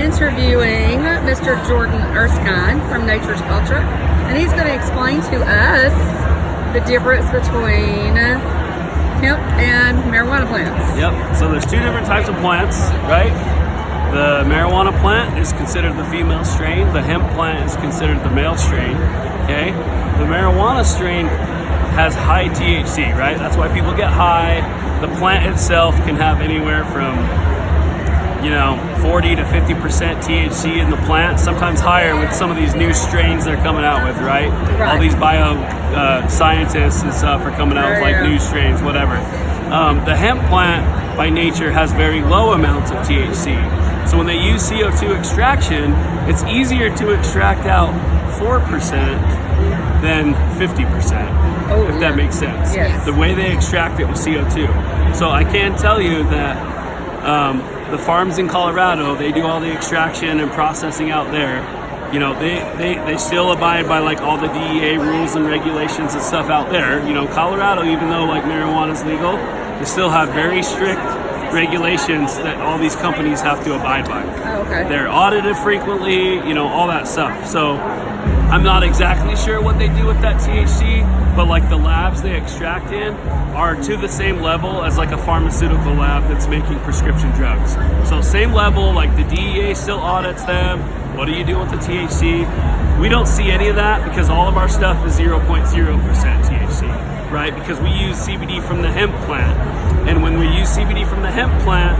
interviewing Mr. Jordan Erskine from Nature's Culture, and he's going to explain to us the difference between hemp and marijuana plants. Yep, so there's two different types of plants, right? The marijuana plant is considered the female strain. The hemp plant is considered the male strain, okay? The marijuana strain has high THC, right? That's why people get high. The plant itself can have anywhere from 40 to 50% THC in the plant, sometimes higher with some of these new strains they're coming out with, right? All these bio scientists and stuff are coming out with like new strains, whatever. The hemp plant by nature has very low amounts of THC. So when they use CO2 extraction, it's easier to extract out 4% than 50%, if that makes sense. Yes. The way they extract it with CO2. So I can tell you that the farms in Colorado, they do all the extraction and processing out there. They still abide by like all the DEA rules and regulations and stuff out there. Colorado, even though like marijuana is legal, they still have very strict regulations that all these companies have to abide by. Oh, okay. They're audited frequently, all that stuff. So I'm not exactly sure what they do with that THC, but like the labs they extract in are to the same level as like a pharmaceutical lab that's making prescription drugs. So same level, like the DEA still audits them. What do you do with the THC? We don't see any of that because all of our stuff is 0.0% THC, right? Because we use CBD from the hemp plant. And when we use CBD from the hemp plant,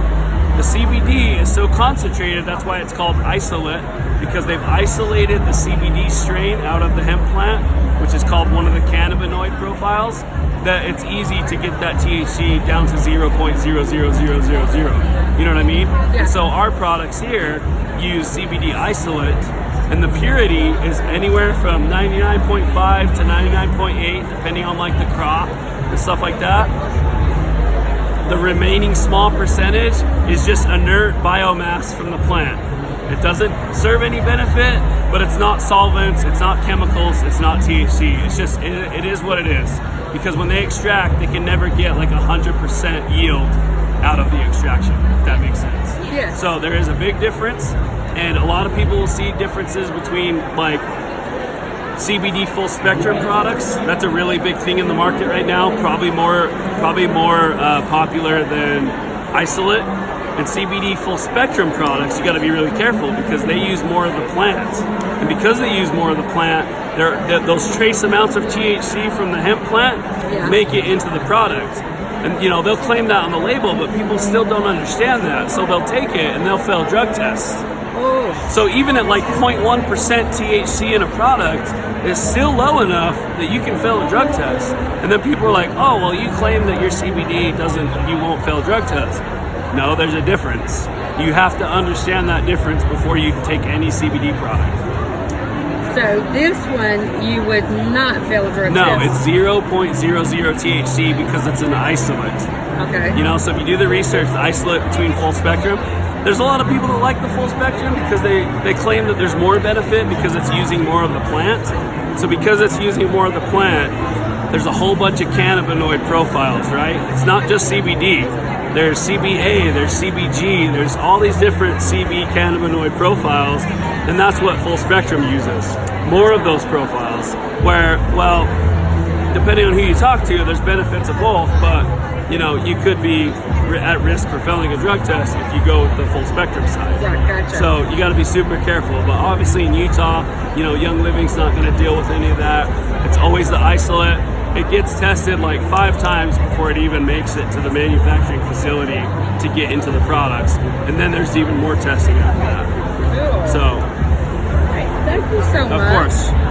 the CBD is so concentrated, that's why it's called isolate, because they've isolated the CBD strain out of the hemp plant, which is called one of the cannabinoid profiles, that it's easy to get that THC down to 0.00000. You know what I mean? Yeah. And so our products here use CBD isolate, and the purity is anywhere from 99.5 to 99.8, depending on like the crop and stuff like that. The remaining small percentage is just inert biomass from the plant. It doesn't serve any benefit, but it's not solvents, it's not chemicals, it's not THC. It's just, it is what it is. Because when they extract, they can never get like 100% yield out of the extraction, if that makes sense. Yes. So there is a big difference, and a lot of people will see differences between like CBD full spectrum products. That's a really big thing in the market right now. Probably more popular than isolate. And CBD full spectrum products, you got to be really careful because they use more of the plant. And because they use more of the plant, those trace amounts of THC from the hemp plant make it into the product. And they'll claim that on the label, but people still don't understand that. So they'll take it and they'll fail drug tests. Oh. So even at like 0.1% THC in a product is still low enough that you can fail a drug test. And then people are like, oh, well, you claim that your CBD you won't fail a drug test. No, there's a difference. You have to understand that difference before you take any CBD product. So this one, you would not fail a drug test? No, it's 0.00 THC because it's an isolate. Okay. So if you do the research, the isolate between full spectrum, there's a lot of people that like the full spectrum because they claim that there's more benefit because it's using more of the plant. So because it's using more of the plant, there's a whole bunch of cannabinoid profiles, right? It's not just CBD. There's CBA, there's CBG, there's all these different CB cannabinoid profiles, and that's what full spectrum uses. More of those profiles, where, well, depending on who you talk to, there's benefits of both, but you could be at risk for failing a drug test if you go with the full spectrum side. Right, gotcha. So you got to be super careful. But obviously in Utah, Young Living's not going to deal with any of that. It's always the isolate. It gets tested like 5 times before it even makes it to the manufacturing facility to get into the products. And then there's even more testing after that. Cool. So, Thank you so much. of course.